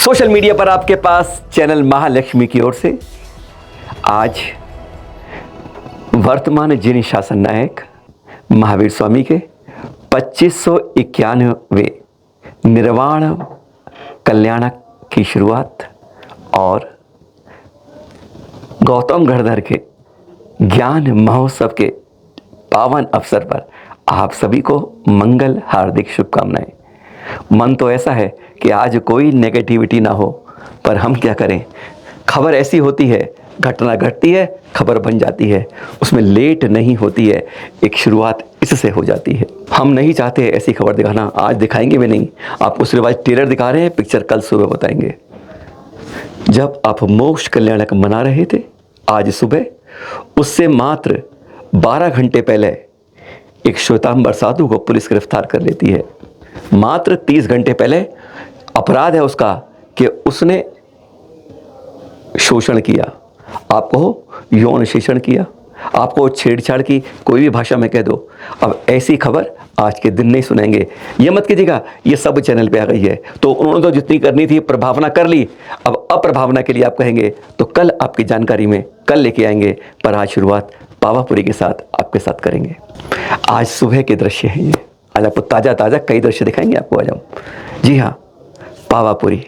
Social media पर आपके पास channel Mahalakshmi की ओर से आज वर्तमान जिन शासन नायक महावीर स्वामी के 2591वें निर्वाण कल्याण की शुरुआत और गौतम गढ़धर के ज्ञान महोत्सव के पावन अवसर पर आप सभी को मंगल हार्दिक शुभकामनाएं। मन तो ऐसा है कि आज कोई नेगेटिविटी ना हो, पर हम क्या करें, खबर ऐसी होती है, घटना घटती है, खबर बन जाती है, उसमें लेट नहीं होती है, एक शुरुआत इससे हो जाती है। हम नहीं चाहते ऐसी खबर दिखाना, आज दिखाएंगे भी नहीं, आपको सिर्फ आज ट्रेलर दिखा रहे हैं, पिक्चर कल सुबह बताएंगे। जब आप मोक्ष कल्याणक मना रहे थे आज सुबह, उससे मात्र 12 घंटे पहले एक श्वेतांबर साधु को पुलिस गिरफ्तार कर लेती है। मात्र 30 घंटे पहले अपराध है उसका कि उसने शोषण किया, आपको यौन शोषण किया, आपको छेड़छाड़ की, कोई भी भाषा में कह दो। अब ऐसी खबर आज के दिन नहीं सुनेंगे, ये मत कीजिएगा ये सब चैनल पे आ गई है, तो उन्होंने तो जितनी करनी थी प्रभावना कर ली, अब अप्रभावना के लिए आप कहेंगे तो कल आपकी जानकारी में कल लेके आएंगे, पर आज शुरुआत पावापुरी के साथ आपके साथ करेंगे। आज सुबह के दृश्य हैं ये, आज आपको ताज़ा ताज़ा कई दृश्य दिखाएंगे आपको आज हम। जी हाँ, पावापुरी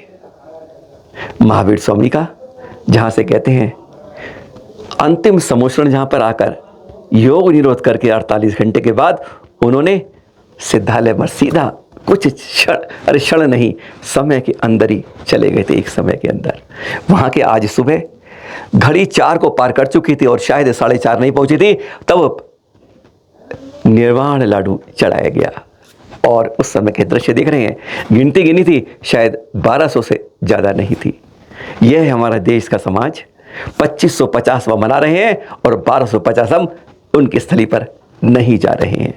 महावीर स्वामी का, जहाँ से कहते हैं अंतिम समोषण, जहाँ पर आकर योग निरोध करके 48 घंटे के बाद उन्होंने सिद्धालय पर सीधा कुछ क्षण नहीं, समय के अंदर ही चले गए थे। एक समय के अंदर वहाँ के आज सुबह घड़ी 4 को पार कर चुकी थी और शायद 4:30 नहीं पहुँची थी, तब निर्वाण लाडू चढ़ाया गया और उस समय के दृश्य देख रहे हैं, गिनती गिनी थी शायद 1200 से ज़्यादा नहीं थी। यह है हमारा देश का समाज, 2550वां मना रहे हैं और 1250 हम उनकी स्थली पर नहीं जा रहे हैं।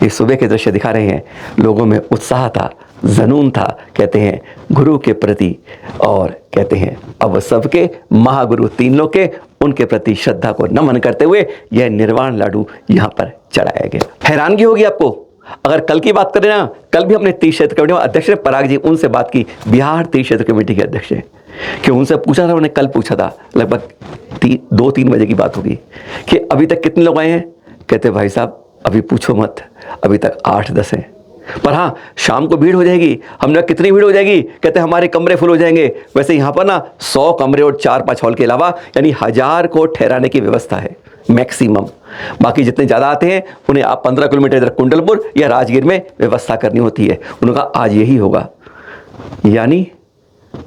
ये सुबह के दृश्य दिखा रहे हैं, लोगों में उत्साह था, जुनून था, कहते हैं गुरु के प्रति, और कहते हैं अब सबके महागुरु 3 लोग के उनके प्रति श्रद्धा को नमन करते हुए यह निर्वाण लाडू यहाँ पर चढ़ाया गया। हैरानगी होगी आपको, अगर कल की बात करें ना, कल भी हमने तीर्थ क्षेत्र कमेटी अध्यक्ष ने पराग जी, उनसे बात की, बिहार तीर्थ क्षेत्र कमेटी के अध्यक्ष हैं, कि उनसे पूछा था, उन्होंने कल पूछा था, लगभग 2-3 बजे की बात होगी, कि अभी तक कितने लोग आए हैं। कहते भाई साहब अभी पूछो मत, अभी तक 8-10 हैं, पर हाँ शाम को भीड़ हो जाएगी। हमने कितनी भीड़ हो जाएगी, कहते हमारे कमरे फुल हो जाएंगे। वैसे यहाँ पर ना 100 कमरे और 4-5 हॉल के अलावा यानी 1000 को ठहराने की व्यवस्था है मैक्सिमम। बाकी जितने ज़्यादा आते हैं उन्हें आप 15 किलोमीटर इधर कुंडलपुर या राजगीर में व्यवस्था करनी होती है। उन्होंने कहा आज यही होगा, यानी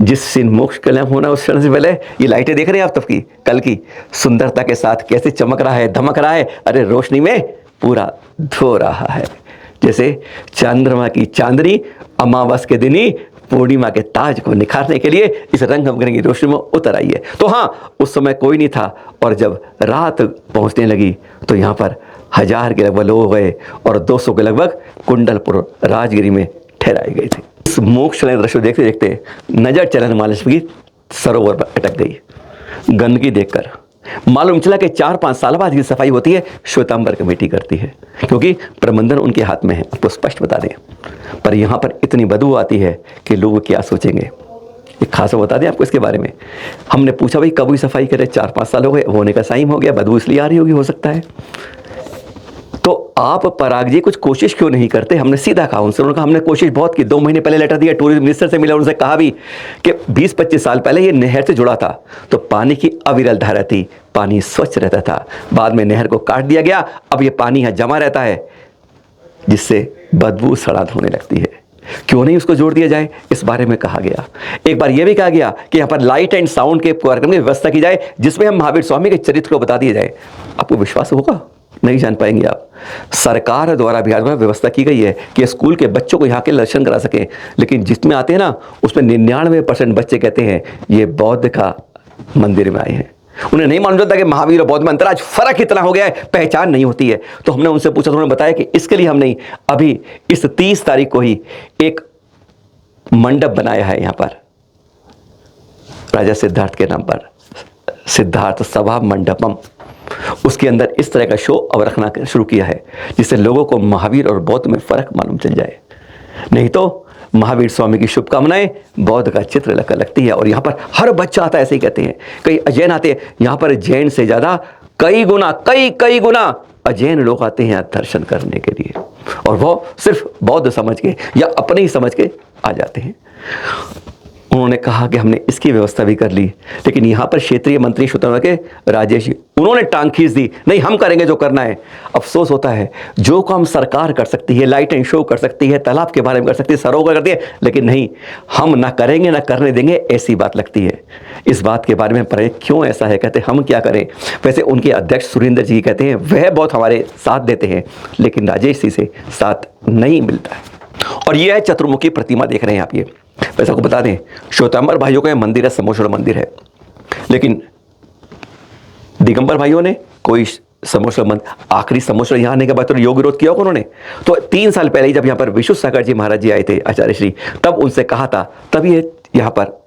जिस दिन मोक्ष कल्याण होना उस क्षण से पहले ये लाइटें देख रहे हैं आप, तब की कल की सुंदरता के साथ कैसे चमक रहा है, धमक रहा है, अरे रोशनी में पूरा धो रहा है, जैसे चंद्रमा की चांदनी अमावस के दिन ही पूर्णिमा के ताज को निखारने के लिए इस रंग बिरंगी रोशनी में उतर आई है। तो हाँ, उस समय कोई नहीं था, और जब रात पहुंचने लगी तो यहाँ पर 1000 के लगभग लोग हो गए और 200 के लगभग कुंडलपुर राजगिरी में ठहराए गए थे। इस मोक्ष दृश्य देखते देखते नजर चलन महालक्ष्मी की सरोवर पर अटक गई। गंदगी देखकर मालूम चला कि 4-5 साल बाद की सफाई होती है, श्वेतांबर कमेटी करती है, क्योंकि प्रबंधन उनके हाथ में है, आपको स्पष्ट बता दें। पर यहाँ पर इतनी बदबू आती है कि लोग क्या सोचेंगे, एक खासा बता दें आपको इसके बारे में। हमने पूछा भाई कब हुई सफाई करे, 4-5 साल हो गए, होने का टाइम हो गया, बदबू इसलिए आ रही होगी, हो सकता है। तो आप पराग जी कुछ कोशिश क्यों नहीं करते। हमने सीधा कहा उनसे, उन्होंने कहा हमने कोशिश बहुत की, 2 महीने पहले लेटर दिया, टूरिज्म मिनिस्टर से मिला, उनसे कहा भी कि 20-25 साल पहले ये नहर से जुड़ा था तो पानी की अविरल धारा थी, पानी स्वच्छ रहता था, बाद में नहर को काट दिया गया, अब ये पानी यहाँ जमा रहता है जिससे बदबू सड़ाद होने लगती है, क्यों नहीं उसको जोड़ दिया जाए, इस बारे में कहा गया। एक बार यह भी कहा गया कि यहाँ पर लाइट एंड साउंड के कार्यक्रम की व्यवस्था की जाए, जिसमें हम महावीर स्वामी के चरित्र को बता दिया जाए। आपको विश्वास होगा, नहीं जान पाएंगे आप। सरकार द्वारा बिहार द्वारा व्यवस्था की गई है कि स्कूल के बच्चों को यहाँ के दर्शन करा सकें, लेकिन जिसमें आते हैं ना उसमें 99% बच्चे कहते हैं ये बौद्ध का मंदिर में आए हैं। उन्हें नहीं मालूम चलता कि महावीर और बौद्ध में अंतर, आज फर्क इतना हो गया है, पहचान नहीं होती है। तो हमने उनसे पूछा, तो उन्होंने बताया कि इसके लिए हमने अभी इस 30 तारीख को ही एक मंडप बनाया है यहाँ पर, राजा सिद्धार्थ के नाम पर, सिद्धार्थ सभा मंडपम। उसके अंदर इस तरह का शो अब रखना शुरू किया है, जिससे लोगों को महावीर और बौद्ध में फ़र्क मालूम चल जाए। नहीं तो महावीर स्वामी की शुभकामनाएं बौद्ध का चित्र लगती है। और यहाँ पर हर बच्चा आता है, ऐसे ही कहते हैं। कई अजैन आते हैं, यहाँ पर जैन से ज़्यादा कई गुना अजैन लोग आते हैं दर्शन करने के लिए, और वो सिर्फ बौद्ध समझ के या अपने ही समझ के आ जाते हैं। उन्होंने कहा कि हमने इसकी व्यवस्था भी कर ली, लेकिन यहाँ पर क्षेत्रीय मंत्री शुतुरमुर्ग के राजेश जी, उन्होंने टांग खींच दी, नहीं हम करेंगे जो करना है। अफसोस होता है, जो काम सरकार कर सकती है, लाइट एंड शो कर सकती है, तालाब के बारे में कर सकती है, सरोवर करती है, लेकिन नहीं, हम ना करेंगे ना करने देंगे, ऐसी बात लगती है। इस बात के बारे में पढ़े क्यों ऐसा है, कहते हम क्या करें। वैसे उनके अध्यक्ष सुरेंद्र जी कहते हैं वह बहुत हमारे साथ देते हैं, लेकिन राजेश जी से साथ नहीं मिलता है। और यह है चतुर्मुखी प्रतिमा, देख रहे हैं आप। ये वैसे आपको बता दें, श्वेतांबर भाइयों का मंदिर है, समोश्वर मंदिर है, लेकिन दिगंबर भाइयों ने कोई समोश्वर मंदिर, आखिरी समोश्वर यहाँ आने के बाद तो योग विरोध किया होगा उन्होंने। तो 3 साल पहले ही जब यहाँ पर विशुद्ध सागर जी महाराज जी आए थे, आचार्य श्री, तब उनसे कहा था, तब ये यहाँ पर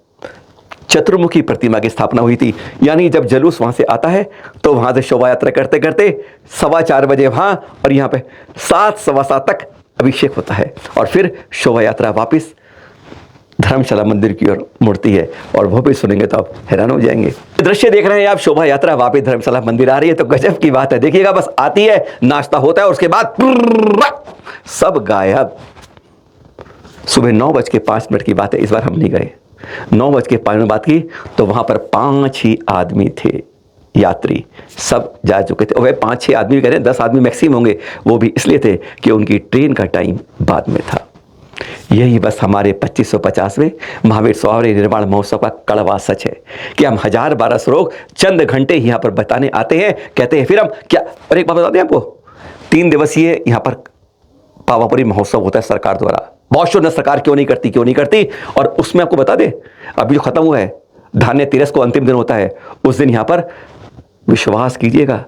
चतुर्मुखी प्रतिमा की स्थापना हुई थी। यानी जब जुलूस वहाँ से आता है तो वहाँ से शोभा यात्रा करते करते 4:15 बजे वहाँ, और यहाँ पे 7 सवा 7 तक अभिषेक होता है, और फिर शोभा यात्रा वापिस धर्मशाला मंदिर की ओर मुड़ती है। और वो भी सुनेंगे तो आप हैरान हो जाएंगे। दृश्य देख रहे हैं आप, शोभा यात्रा वापिस धर्मशाला मंदिर आ रही है, तो गजब की बात है। देखिएगा, बस आती है, नाश्ता होता है, और उसके बाद सब गायब। सुबह 9:05 की बात है, इस बार हम नहीं गए। 9:05 में बात की तो वहां पर 5 ही आदमी थे, यात्री सब जा चुके थे। और वह 5-6 आदमी कह रहे हैं, 10 आदमी मैक्सिमम होंगे, वो भी इसलिए थे कि उनकी ट्रेन का टाइम बाद में था। यही बस हमारे 2550वें महावीर स्वामी निर्वाण महोत्सव का कड़वा सच है कि हम 1000-12 श्लोक चंद घंटे यहाँ पर बताने आते हैं, कहते हैं फिर हम क्या। और एक बात बता दें आपको, 3 दिवसीय यहाँ पर पावापुरी महोत्सव होता है सरकार द्वारा। बहुत शुद्ध सरकार क्यों नहीं करती। और उसमें आपको बता दें, अभी जो खत्म हुआ है, धान्य तेरस को अंतिम दिन होता है, उस दिन यहाँ पर विश्वास कीजिएगा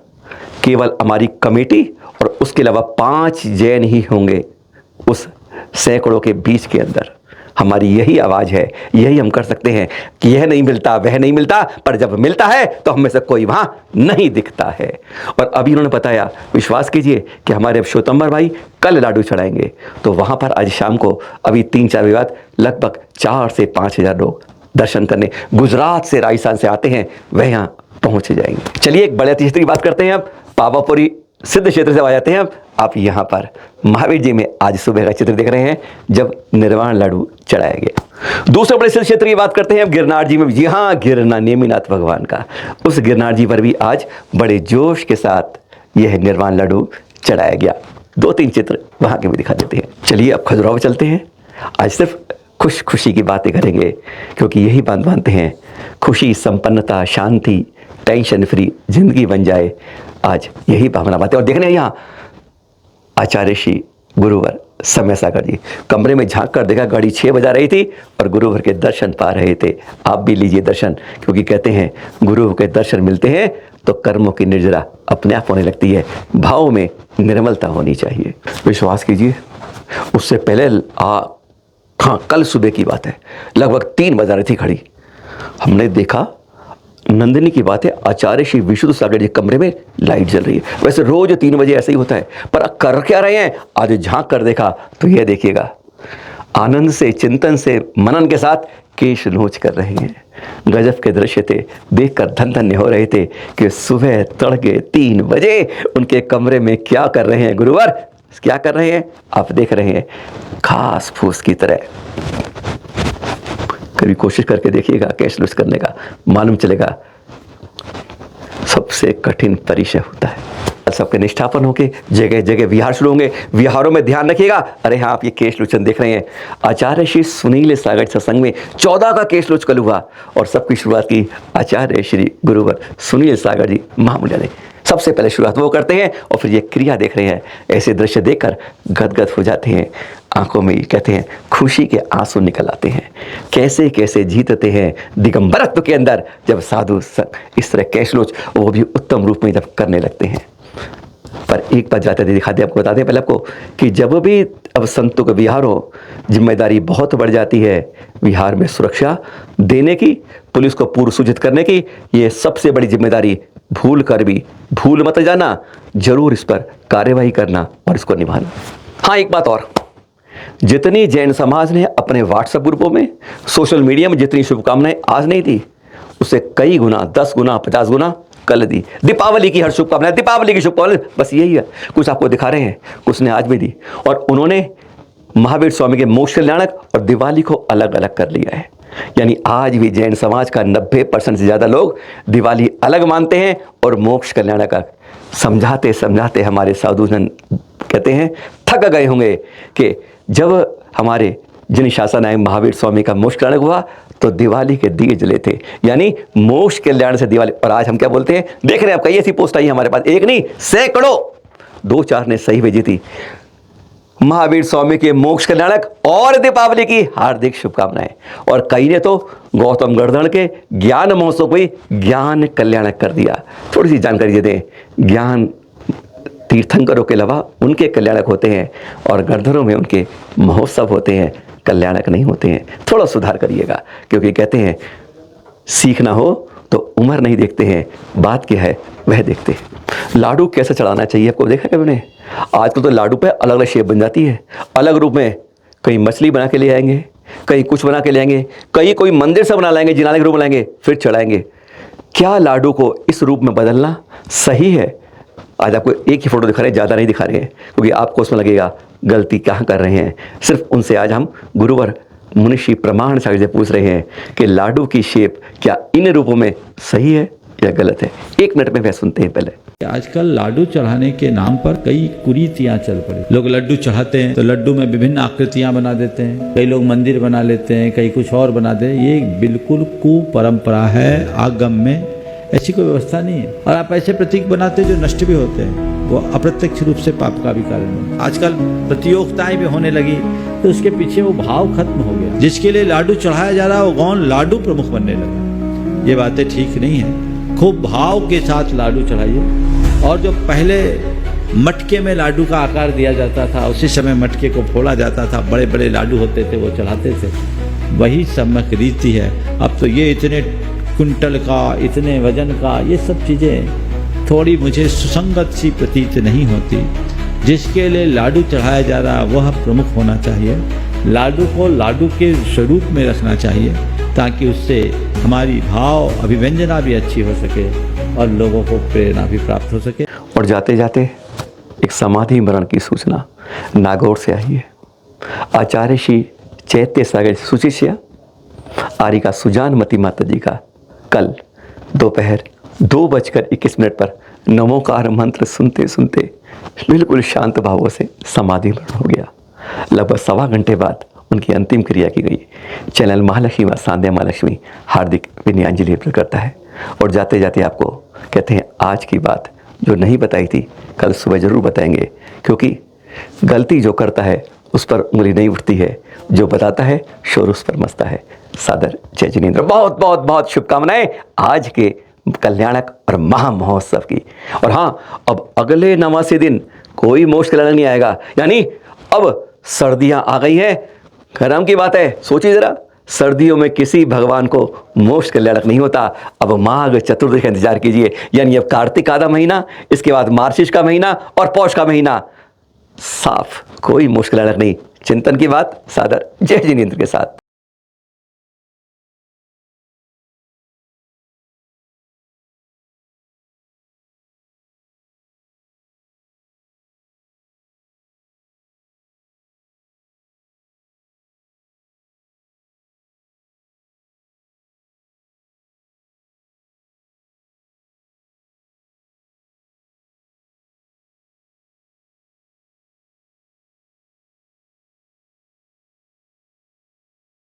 केवल हमारी कमेटी और उसके अलावा 5 जैन ही होंगे उस सैकड़ों के बीच के अंदर। हमारी यही आवाज़ है, यही हम कर सकते हैं कि यह नहीं मिलता, वह नहीं मिलता, पर जब मिलता है तो हम में से कोई वहाँ नहीं दिखता है। और अभी उन्होंने बताया, विश्वास कीजिए कि हमारे श्वेतांबर भाई कल लाडू चढ़ाएंगे, तो वहाँ पर आज शाम को अभी 3-4 बजे बाद लगभग 4 से 5 हज़ार लोग दर्शन करने गुजरात से, राजस्थान से आते हैं, वह यहाँ पहुँच जाएंगे। चलिए एक बड़े क्षेत्र की बात करते हैं। अब पावापुरी सिद्ध क्षेत्र से आ जाते हैं। अब आप यहाँ पर महावीर जी में आज सुबह का चित्र देख रहे हैं जब निर्वाण लाडू चढ़ाया गया। दूसरे बड़े सिद्ध क्षेत्र की बात करते हैं अब गिरनार जी में। जी हाँ, गिरनार नेमिनाथ भगवान का, उस गिरनार जी पर भी आज बड़े जोश के साथ यह निर्वाण लाडू चढ़ाया गया। 2-3 चित्र वहाँ के भी दिखा देते हैं। चलिए अब खजुराहो चलते हैं। आज सिर्फ खुशी की बातें करेंगे, क्योंकि यही बात मानते हैं, खुशी, संपन्नता, शांति, टेंशन फ्री जिंदगी बन जाए, आज यही भावना बातें। और देखने यहाँ आचार्य श्री गुरुवर समय सागर जी कमरे में झांक कर देखा, गाड़ी 6 बजा रही थी और गुरुवर के दर्शन पा रहे थे। आप भी लीजिए दर्शन, क्योंकि कहते हैं गुरु के दर्शन मिलते हैं तो कर्मों की निर्जरा अपने आप होने लगती है, भाव में निर्मलता होनी चाहिए। विश्वास कीजिए, उससे पहले हाँ, कल सुबह की बात है, लगभग 3 बजा रही थी घड़ी। हमने देखा, नंदिनी की बात है, आचार्य श्री विशुद्ध सागर जी कमरे में लाइट जल रही है। वैसे रोज 3 बजे ऐसे ही होता है, पर कर क्या रहे हैं, आज झांक कर देखा तो यह देखिएगा, आनंद से, चिंतन से, मनन के साथ केश नोच कर रहे हैं। गजब के दृश्य थे, देखकर धन धन्य हो रहे थे कि सुबह तड़के 3 बजे उनके कमरे में क्या कर रहे हैं गुरुवर, क्या कर रहे हैं आप देख रहे हैं, घास फूस की तरह। कभी कोशिश करके देखिएगा कैश लूज करने का, मालूम चलेगा सबसे कठिन परिचय होता है। सबके निष्ठापन होंगे, जगह जगह विहार शुरू होंगे, विहारों में ध्यान रखिएगा। अरे हाँ, आप ये केश लोचन देख रहे हैं, आचार्य श्री सुनील सागर सत्संग में 14 का केश लोच कल हुआ और सबकी शुरुआत की आचार्य श्री गुरुवर सुनील सागर जी महामुनिया ने। सबसे पहले शुरुआत वो करते हैं और फिर ये क्रिया देख रहे हैं। ऐसे दृश्य देखकर गदगद हो जाते हैं, आंखों में कहते हैं खुशी के आंसू निकल आते हैं। कैसे कैसे जीतते हैं दिगंबरत्व के अंदर जब साधु इस तरह कैशलोच, वो भी उत्तम रूप में जब करने लगते हैं। पर एक बात जाते दिखाते आपको बताते हैं पहले आपको कि जब भी अब संतों का विहार हो, जिम्मेदारी बहुत बढ़ जाती है। विहार में सुरक्षा देने की, पुलिस को पूर्व सूचित करने की, ये सबसे बड़ी जिम्मेदारी भूल कर भी भूल मत जाना, जरूर इस पर कार्यवाही करना और इसको निभाना। हाँ, एक बात और, जितनी जैन समाज ने अपने व्हाट्सएप ग्रुपों में, सोशल मीडिया में जितनी शुभकामनाएं आज नहीं दी, उससे कई गुना, 10 गुना, 50 गुना कल दी। दीपावली की हर शुभकामनाएं, दीपावली की शुभकामनाएं, बस यही है। कुछ आपको दिखा रहे हैं, कुछ ने आज भी दी। और उन्होंने महावीर स्वामी के मोक्ष कल्याणक और दिवाली को अलग अलग कर लिया है। यानी आज भी जैन समाज का 90% से ज़्यादा लोग दिवाली अलग मानते हैं और मोक्ष कल्याणक का। समझाते समझाते हमारे साधुजन कहते हैं थक गए होंगे कि जब हमारे जिन शासनायक महावीर स्वामी का मोक्ष कल्याणक हुआ तो दिवाली के दिए जले थे, यानी मोक्ष कल्याण से दिवाली। और आज हम क्या बोलते हैं, देख रहे हैं आप, कई ऐसी पोस्ट आई हमारे पास, एक नहीं सैकड़ों, 2-4 ने सही भेजी थी। महावीर स्वामी के मोक्ष कल्याणक और दीपावली की हार्दिक शुभकामनाएं। और कई ने तो गौतम गर्दन के ज्ञान महोत्सव को ही ज्ञान कल्याणक कर दिया। थोड़ी सी जानकारी दे दें, ज्ञान तीर्थंकरों के अलावा उनके कल्याणक होते हैं और गर्दनों में उनके महोत्सव होते हैं, कल्याणक नहीं होते हैं। थोड़ा सुधार करिएगा, क्योंकि कहते हैं सीखना हो तो उम्र नहीं देखते हैं, बात क्या है वह देखते हैं। लाडू कैसे चढ़ाना चाहिए आपको देखा है मैंने। आजकल तो लाडू पे अलग अलग शेप बन जाती है, अलग रूप में। कहीं मछली बना के ले आएंगे, कहीं कुछ बना के ले आएंगे, कहीं कोई मंदिर से बना लाएंगे, जिनाले के रूप लाएंगे, फिर चढ़ाएंगे। क्या लाडू को इस रूप में बदलना सही है? आज आपको एक ही फोटो दिखा रहे हैं, ज़्यादा नहीं दिखा रहे हैं, क्योंकि आपको उसमें लगेगा गलती कहाँ कर रहे हैं। सिर्फ उनसे आज हम गुरुवर मुनिषी प्रमाण सागर से पूछ रहे हैं कि लाडू की शेप क्या इन रूपों में सही है या गलत है। 1 मिनट में वह सुनते हैं पहले। आजकल लाडू चढ़ाने के नाम पर कई कुरीतियां चल पड़ी। लोग लड्डू चढ़ाते हैं तो लड्डू में विभिन्न आकृतियां बना देते हैं, कई लोग मंदिर बना लेते हैं, कई कुछ और बना दे। ये बिल्कुल कुपरंपरा है। आगम में ऐसी कोई व्यवस्था नहीं है। और आप ऐसे प्रतीक बनाते जो नष्ट भी होते हैं, वो अप्रत्यक्ष रूप से पाप का भी कारण है। आजकल प्रतियोगिताएं भी होने लगी तो उसके पीछे वो भाव खत्म हो गया। जिसके लिए लाडू चढ़ाया जा रहा है वो गौन लाडू प्रमुख बनने लगा। ये बातें ठीक नहीं है। खूब भाव के साथ लाडू चढ़ाइए। और जो पहले मटके में लाडू का आकार दिया जाता था, उसी समय मटके को फोड़ा जाता था, बड़े बड़े लाडू होते थे, वो चढ़ाते थे, वही सम्यक रीति है। अब तो ये इतने कुंटल का, इतने वजन का, ये सब चीज़ें थोड़ी मुझे सुसंगत सी प्रतीत नहीं होती। जिसके लिए लाडू चढ़ाया जा रहा है वह प्रमुख होना चाहिए। लाडू को लाडू के स्वरूप में रखना चाहिए, ताकि उससे हमारी भाव अभिव्यंजना भी अच्छी हो सके और लोगों को प्रेरणा भी प्राप्त हो सके। और जाते जाते एक समाधि मरण की सूचना नागौर से आई है। आचार्य श्री चैत्य सागर सुशिष्या आरिका सुजान मती माता जी का कल दोपहर 2:21 पर नमोकार मंत्र सुनते सुनते बिल्कुल शांत भावों से समाधि मरण हो गया। लगभग 1.25 घंटे बाद उनकी अंतिम क्रिया की गई। चैनल महालक्ष्मी व सांध्या महालक्ष्मी हार्दिक विनयांजलि अर्पित करता है। और जाते जाते आपको कहते हैं आज की बात जो नहीं बताई थी कल सुबह ज़रूर बताएंगे, क्योंकि गलती जो करता है उस पर उंगली नहीं उठती है, जो बताता है शोर उस पर मचता है। सादर जय जिनेंद्र। बहुत बहुत बहुत शुभकामनाएं आज के कल्याणक और महा महोत्सव की। और हाँ, अब अगले नवासे दिन कोई मोक्ष कल्याणक नहीं आएगा, यानी अब सर्दियाँ आ गई हैं। गरम की बात है, सोचिए ज़रा, सर्दियों में किसी भगवान को मोक्ष कल्याणक नहीं होता। अब माघ चतुर्दशी का इंतजार कीजिए, यानी अब कार्तिक आधा महीना, इसके बाद मार्गशीर्ष का महीना और पौष का महीना, साफ कोई मोक्ष कल्याणक नहीं। चिंतन की बात सादर जय जिनेंद्र के साथ।